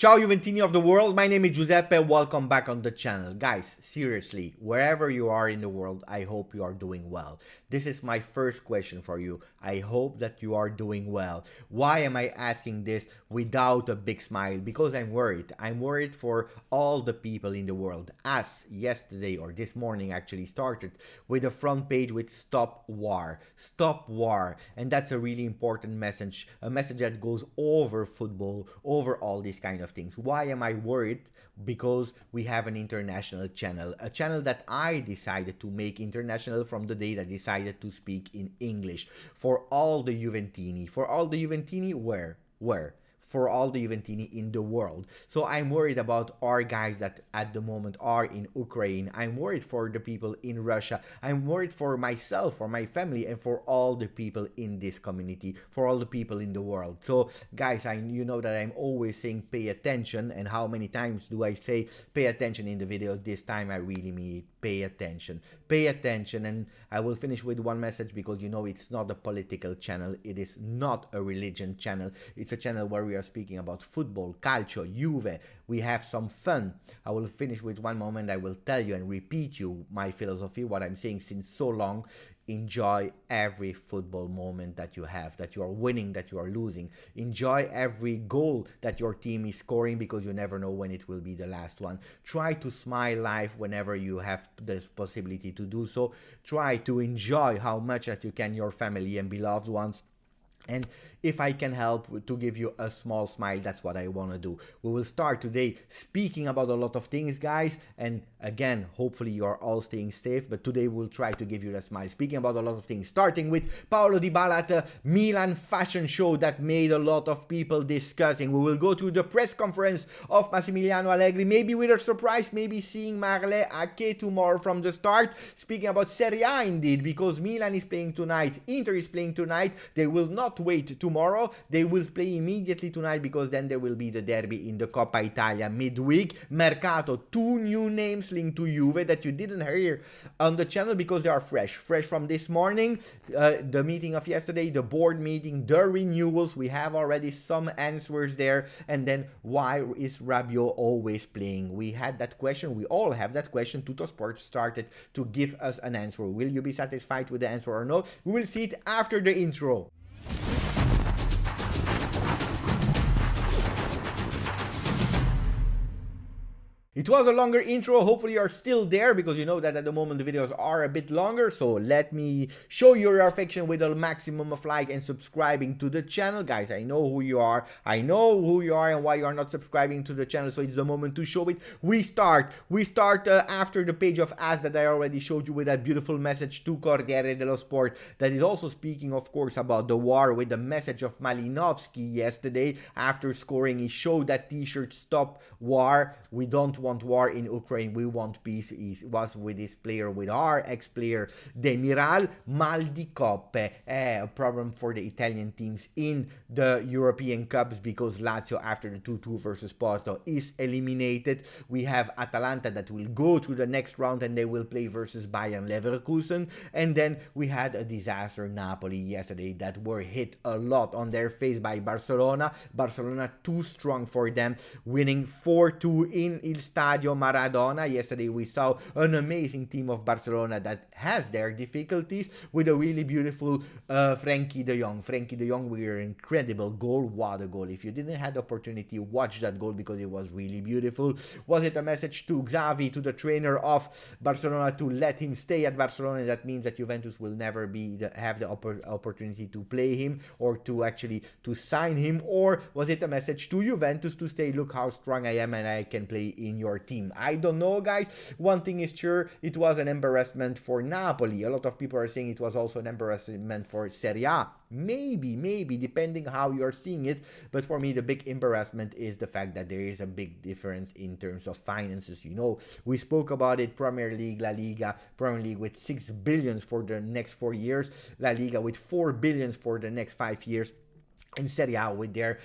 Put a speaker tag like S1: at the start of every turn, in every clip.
S1: Ciao Juventini of the world, my name is Giuseppe, welcome back on the channel. Guys, seriously, wherever you are in the world, I hope you are doing well. This is my first question for you. I hope that you are doing well. Why am I asking this without a big smile? Because I'm worried. I'm worried for all the people in the world. As yesterday or this morning actually started with a front page with Stop War. Stop War. And that's a really important message. A message that goes over football, over all these kind of things. Why am I worried? Because we have an international channel, a channel that I decided to make international from the day that I decided to speak in English for all the Juventini. For all the Juventini, where? For all the Juventini in the world. So I'm worried about our guys that at the moment are in Ukraine. I'm worried for the people in Russia. I'm worried for myself, for my family, and for all the people in this community, for all the people in the world. So guys, you know that I'm always saying pay attention, and how many times do I say pay attention in the video? This time I really mean it. Pay attention. Pay attention. And I will finish with one message, because you know it's not a political channel. It is not a religion channel. It's a channel where we are speaking about football, calcio, Juve. We have some fun. I will finish with one moment. I will tell you and repeat you my philosophy, what I'm saying since so long. Enjoy every football moment that you have, that you are winning, that you are losing. Enjoy every goal that your team is scoring, because you never know when it will be the last one. Try to smile life whenever you have the possibility to do so. Try to enjoy how much that you can your family and beloved ones. And if I can help to give you a small smile, that's what I want to do. We will start today speaking about a lot of things, guys. And again, hopefully you are all staying safe. But today we'll try to give you a smile. Speaking about a lot of things, starting with Paulo Dybala at the Milan Fashion Show that made a lot of people discussing. We will go to the press conference of Massimiliano Allegri, maybe with a surprise, maybe seeing MARLEY AKE tomorrow from the start. Speaking about Serie A indeed, because Milan is playing tonight, Inter is playing tonight. They will not wait tomorrow, they will play immediately tonight, because then there will be the derby in the Coppa Italia midweek. Mercato, two new names linked to Juve that you didn't hear on the channel because they are fresh from this morning. The meeting of yesterday, the board meeting, the renewals, we have already some answers there. And then why is Rabiot always playing? We had that question, we all have that question. Tuttosport started to give us an answer. Will you be satisfied with the answer or no? We will see it after the intro. It was a longer intro. Hopefully you're still there, because you know that at the moment the videos are a bit longer. So let me show you your affection with a maximum of like and subscribing to the channel. Guys, I know who you are. I know who you are and why you are not subscribing to the channel. So it's the moment to show it. We start after the page of As that I already showed you, with that beautiful message to Corriere dello Sport, that is also speaking, of course, about the war, with the message of Malinowski yesterday after scoring. He showed that t-shirt, Stop War. We don't want war in Ukraine, we want peace. He was with his player, with our ex-player Demiral. Mal di coppe, a problem for the Italian teams in the European Cups, because Lazio, after the 2-2 versus Porto, is eliminated. We have Atalanta that will go to the next round, and they will play versus Bayern Leverkusen. And then we had a disaster, Napoli, yesterday, that were hit a lot on their face by Barcelona. Barcelona too strong for them, winning 4-2 in Il Stadio Maradona. Yesterday we saw an amazing team of Barcelona that has their difficulties, with a really beautiful Frenkie de Jong. Frenkie de Jong with an incredible goal. What a goal. If you didn't have the opportunity, watch that goal, because it was really beautiful. Was it a message to Gavi, to the trainer of Barcelona, to let him stay at Barcelona? That means that Juventus will never have the opportunity to play him, or to actually to sign him? Or was it a message to Juventus to say, look how strong I am and I can play in your team? I don't know, guys. One thing is sure, it was an embarrassment for Napoli. A lot of people are saying it was also an embarrassment for Serie A. Maybe, depending how you're seeing it. But for me, the big embarrassment is the fact that there is a big difference in terms of finances. You know, we spoke about it, Premier League, La Liga. Premier League with 6 billion for the next 4 years. La Liga with 4 billion for the next 5 years. in Serie A with their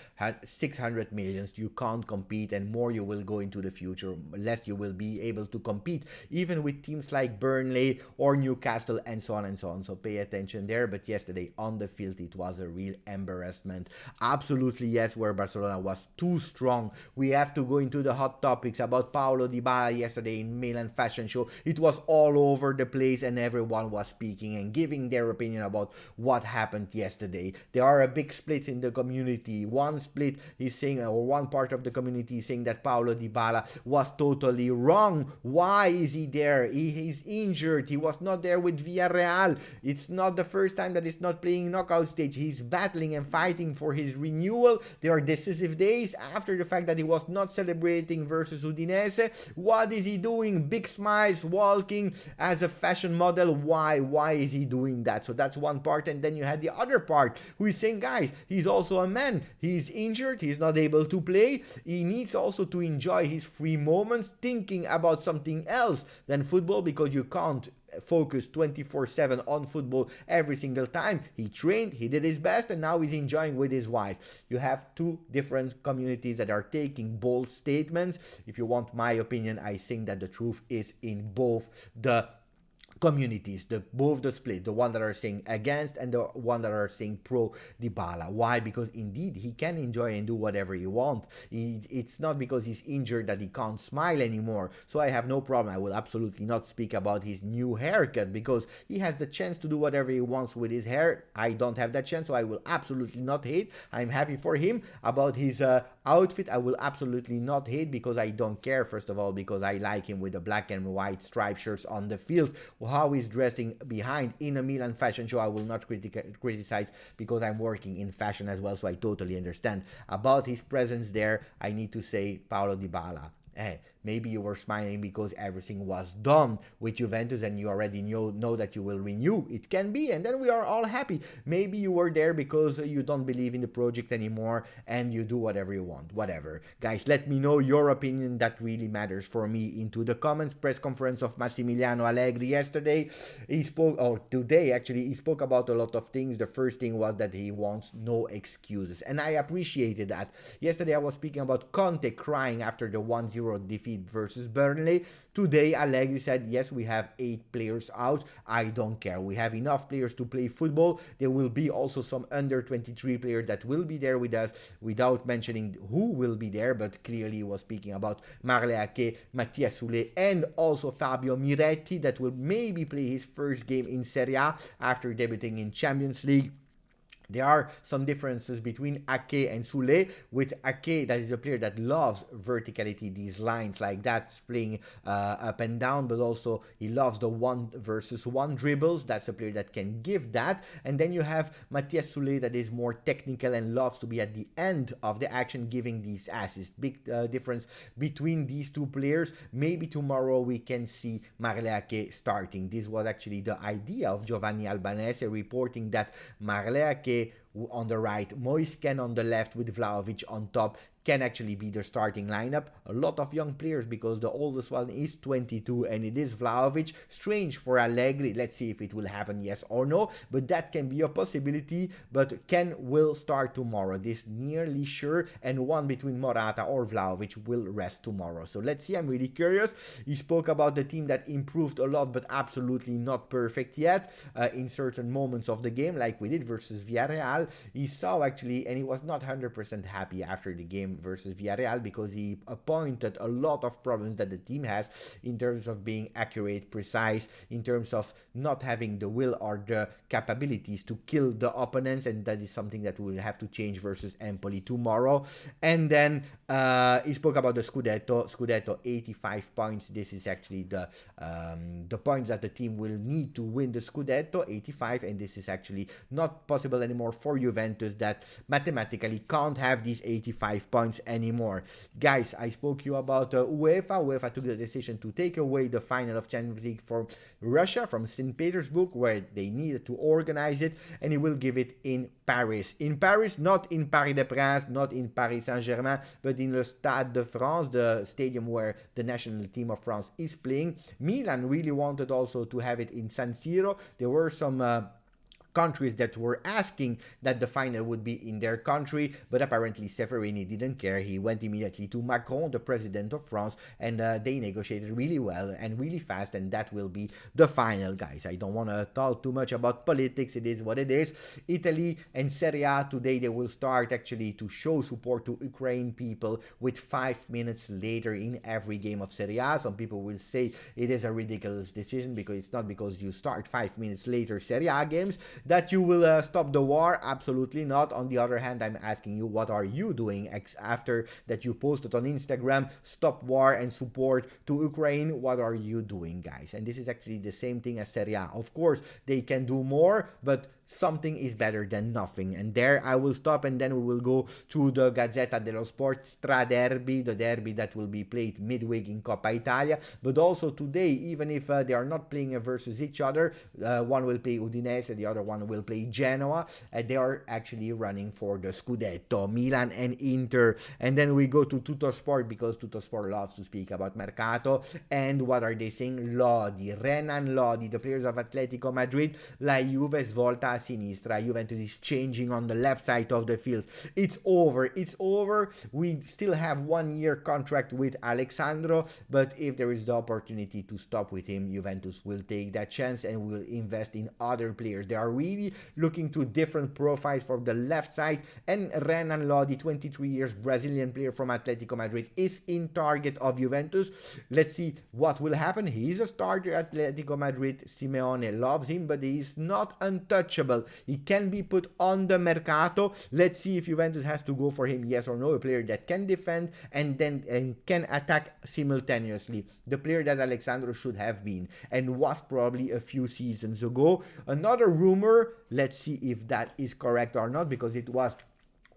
S1: 600 millions. You can't compete, and more you will go into the future, less you will be able to compete even with teams like Burnley or Newcastle, and so on and so on. So pay attention there. But yesterday on the field it was a real embarrassment. Absolutely yes, where Barcelona was too strong. We have to go into the hot topics about Paulo Dybala yesterday in Milan Fashion Show. It was all over the place and everyone was speaking and giving their opinion about what happened yesterday. There are a big split in the community. One split is saying, or one part of the community is saying that Paulo Dybala was totally wrong. Why is he there? He is injured. He was not there with Villarreal. It's not the first time that he's not playing knockout stage. He's battling and fighting for his renewal. There are decisive days after the fact that he was not celebrating versus Udinese. What is he doing? Big smiles, walking as a fashion model. Why is he doing that? So that's one part. And then you had the other part who is saying, guys, he's also a man. He's injured. He's not able to play. He needs also to enjoy his free moments, thinking about something else than football, because you can't focus 24/7 on football every single time. He trained, he did his best, and now he's enjoying with his wife. You have two different communities that are taking bold statements. If you want my opinion, I think that the truth is in both the communities, both the split, the one that are saying against and the one that are saying pro Dybala. Why? Because indeed he can enjoy and do whatever he wants. It's not because he's injured that he can't smile anymore. So I have no problem. I will absolutely not speak about his new haircut, because he has the chance to do whatever he wants with his hair. I don't have that chance, so I will absolutely not hate. I'm happy for him. About his outfit, I will absolutely not hate, because I don't care, first of all, because I like him with the black and white striped shirts on the field. How he's dressing behind in a Milan Fashion Show, I will not criticize, because I'm working in fashion as well, so I totally understand. About his presence there, I need to say, Paulo Dybala, maybe you were smiling because everything was done with Juventus and you already know that you will renew. It can be, and then we are all happy. Maybe you were there because you don't believe in the project anymore and you do whatever you want. Whatever. Guys, let me know your opinion. That really matters for me. Into the comments. Press conference of Massimiliano Allegri yesterday. He spoke, or today actually, he spoke about a lot of things. The first thing was that he wants no excuses, and I appreciated that. Yesterday I was speaking about Conte crying after the 1-0 defeat versus Burnley. Today Allegri said, yes, we have 8 players out. I don't care. We have enough players to play football. There will be also some under 23 players that will be there with us, without mentioning who will be there, but clearly he was speaking about MARLEY AKE, Mathias Soulé, and also Fabio Miretti, that will maybe play his first game in Serie A after debuting in Champions League. There are some differences between Ake and Soulé. With Ake, that is a player that loves verticality, these lines like that, playing up and down, but also he loves the 1-versus-1 dribbles. That's a player that can give that. And then you have Mathias Soulé, that is more technical and loves to be at the end of the action, giving these assists. Big difference between these two players. Maybe tomorrow we can see MARLEY AKE starting. This was actually the idea of Giovanni Albanese, reporting that MARLEY AKE on the right, Moisken on the left with Vlahovic on top, can actually be the starting lineup. A lot of young players, because the oldest one is 22 and it is Vlahovic. Strange for Allegri. Let's see if it will happen, yes or no, but that can be a possibility. But Ken will start tomorrow, this nearly sure, and one between Morata or Vlahovic will rest tomorrow. So let's see, I'm really curious. He spoke about the team that improved a lot, but absolutely not perfect yet in certain moments of the game, like we did versus Villarreal. He saw actually, and he was not 100% happy after the game versus Villarreal, because he pointed a lot of problems that the team has in terms of being accurate, precise, in terms of not having the will or the capabilities to kill the opponents, and that is something that we will have to change versus Empoli tomorrow. And then he spoke about the Scudetto 85 points. This is actually the points that the team will need to win the Scudetto, 85, and this is actually not possible anymore for Juventus, that mathematically can't have these 85 points anymore. Guys, I spoke to you about UEFA. UEFA took the decision to take away the final of Champions League from Russia, from St. Petersburg, where they needed to organize it, and he will give it in Paris. In Paris, not in Paris des Princes, not in Paris Saint-Germain, but in the Stade de France, the stadium where the national team of France is playing. Milan really wanted also to have it in San Siro. There were some countries that were asking that the final would be in their country, but apparently Seferini didn't care. He went immediately to Macron, the president of France, and they negotiated really well and really fast, and that will be the final, guys. I don't want to talk too much about politics. It is what it is. Italy and Serie A today, they will start actually to show support to Ukraine people with 5 minutes later in every game of Serie A. Some people will say it is a ridiculous decision because it's not because you start 5 minutes later Serie A games that you will stop the war. Absolutely not. On the other hand, I'm asking you, what are you doing after that you posted on Instagram, stop war and support to Ukraine? What are you doing, guys? And this is actually the same thing as Serie A. Of course, they can do more, but something is better than nothing. And there I will stop, and then we will go to the Gazzetta dello Sport Straderby, the derby that will be played midweek in Coppa Italia. But also today, even if they are not playing versus each other, one will play Udinese, the other one will play Genoa. They are actually running for the Scudetto, Milan and Inter. And then we go to Tuttosport, because Tuttosport loves to speak about Mercato. And what are they saying? Lodi, Renan Lodi, the players of Atletico Madrid, La Juve svolta a sinistra. Juventus is changing on the left side of the field. It's over. It's over. We still have 1 year contract with Alexandro, but if there is the opportunity to stop with him, Juventus will take that chance and will invest in other players. They are really looking to different profiles for the left side, and Renan Lodi, 23 years, Brazilian player from Atletico Madrid, is in target of Juventus. Let's see what will happen. He is a starter at Atletico Madrid. Simeone loves him, but he is not untouchable. He can be put on the Mercato. Let's see if Juventus has to go for him, yes or no. A player that can defend and can attack simultaneously. The player that Alexandro should have been and was probably a few seasons ago. Another rumor, let's see if that is correct or not, because it was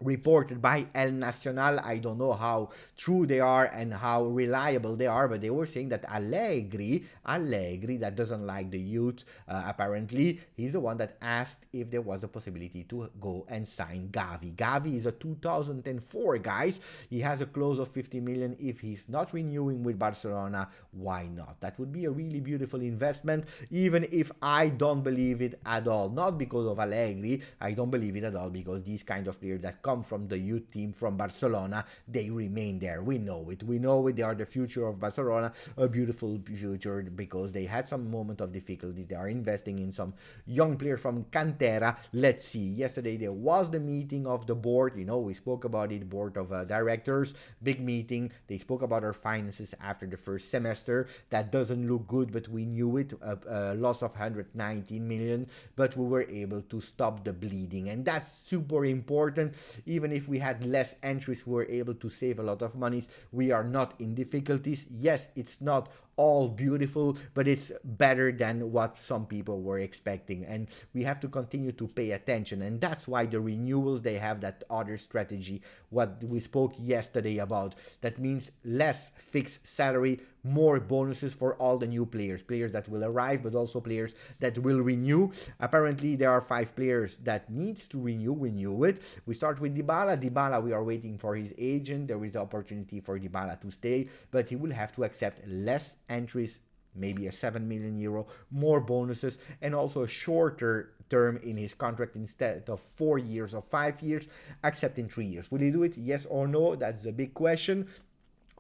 S1: reported by El Nacional. I don't know how true they are and how reliable they are, but they were saying that Allegri that doesn't like the youth, apparently he's the one that asked if there was a possibility to go and sign Gavi. Gavi is a 2004, guys. He has a clause of 50 million. If he's not renewing with Barcelona, why not? That would be a really beautiful investment, even if I don't believe it at all. Not because of Allegri, I don't believe it at all, because these kind of players that come from the youth team from Barcelona, they remain there. We know it. They are the future of Barcelona, a beautiful future, because they had some moment of difficulty. They are investing in some young player from Cantera. Let's see. Yesterday there was the meeting of the board. We spoke about it, board of directors, big meeting. They spoke about our finances after the first semester. That doesn't look good, but we knew it. A loss of 119 million, but we were able to stop the bleeding, and that's super important. Even if we had less entries, we were able to save a lot of money. We are not in difficulties. Yes, it's not all beautiful, but it's better than what some people were expecting, and we have to continue to pay attention. And that's why the renewals, they have that other strategy, what we spoke yesterday about. That means less fixed salary, more bonuses for all the new players that will arrive, but also players that will renew. Apparently there are 5 players that needs to renew it. We start with Dybala. We are waiting for his agent. There is the opportunity for Dybala to stay, but he will have to accept less entries, maybe a 7 million euro, more bonuses, and also a shorter term in his contract. Instead of 4 years or 5 years, accepting 3 years. Will he do it? Yes or no? That's the big question.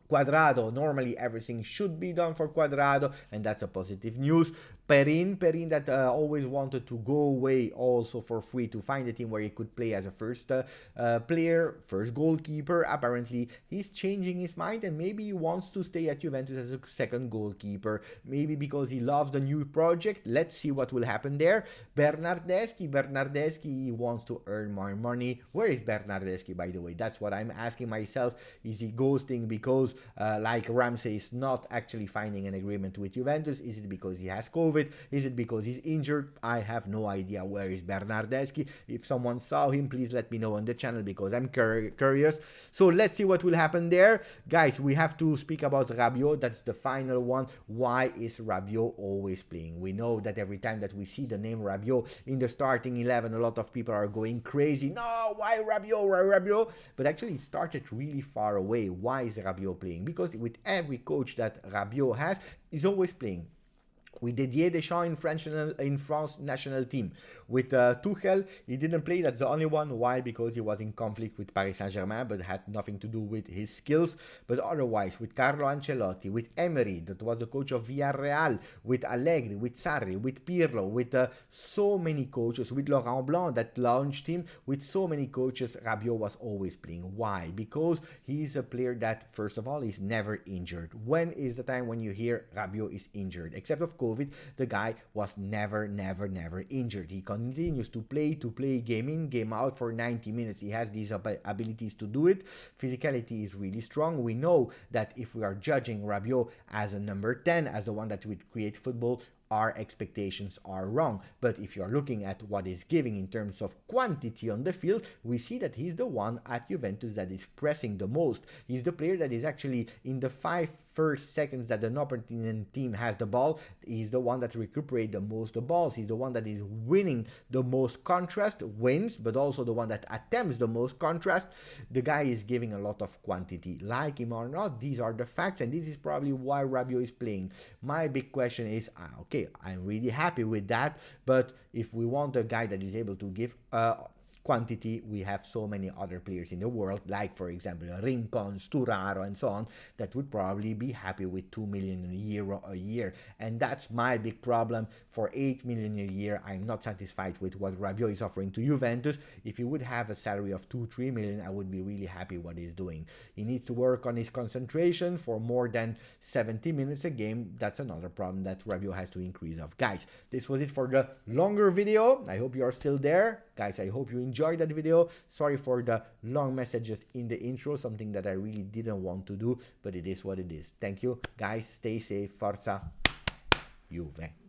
S1: Cuadrado, normally everything should be done for Cuadrado, and that's a positive news. Perin that always wanted to go away also for free to find a team where he could play as a first player, first goalkeeper. Apparently he's changing his mind, and maybe he wants to stay at Juventus as a second goalkeeper, maybe because he loves the new project. Let's see what will happen there. Bernardeschi, he wants to earn more money. Where is Bernardeschi, by the way? That's what I'm asking myself. Is he ghosting because like Ramsey is not actually finding an agreement with Juventus? Is it because he has COVID? Is it because he's injured? I have no idea. Where is Bernardeschi? If someone saw him, please let me know on the channel, because I'm curious. So let's see what will happen there. Guys, we have to speak about Rabiot. That's the final one. Why is Rabiot always playing? We know that every time that we see the name Rabiot in the starting 11, a lot of people are going crazy. No, why Rabiot? Why Rabiot? But actually it started really far away. Why is Rabiot playing? Because with every coach that Rabiot has, he's always playing. with Didier Deschamps in France national team. With Tuchel, he didn't play. That's the only one. Why? Because he was in conflict with Paris Saint-Germain, but had nothing to do with his skills. But otherwise, with Carlo Ancelotti, with Emery, that was the coach of Villarreal, with Allegri, with Sarri, with Pirlo, with so many coaches, with Laurent Blanc that launched him, with so many coaches, Rabiot was always playing. Why? Because he's a player that, first of all, is never injured. When is the time when you hear Rabiot is injured? Except of COVID, the guy was never injured. He continues to play game in, game out for 90 minutes. He has these abilities to do it. Physicality is really strong. We know that if we are judging Rabiot as a number 10, as the one that would create football, our expectations are wrong. But if you're looking at what he's giving in terms of quantity on the field, we see that he's the one at Juventus that is pressing the most. He's the player that is actually in the 5 first seconds that an opponent team has the ball, he's the one that recuperates the most the balls. He's the one that is winning the most contrast, wins, but also the one that attempts the most contrast. The guy is giving a lot of quantity. Like him or not, these are the facts, and this is probably why Rabiot is playing. My big question is, okay, I'm really happy with that, but if we want a guy that is able to give quantity, we have so many other players in the world, like for example Rincon, Sturaro, and so on, that would probably be happy with 2 million euro a year. And that's my big problem. For 8 million a year, I'm not satisfied with what Rabiot is offering to Juventus. If he would have a salary of 2-3 million, I would be really happy what he's doing. He needs to work on his concentration for more than 70 minutes a game. That's another problem that Rabiot has to increase of. Guys, this was it for the longer video. I hope you are still there. Guys, I hope you enjoyed that video. Sorry for the long messages in the intro, something that I really didn't want to do, but it is what it is. Thank you, guys. Stay safe. Forza Juve.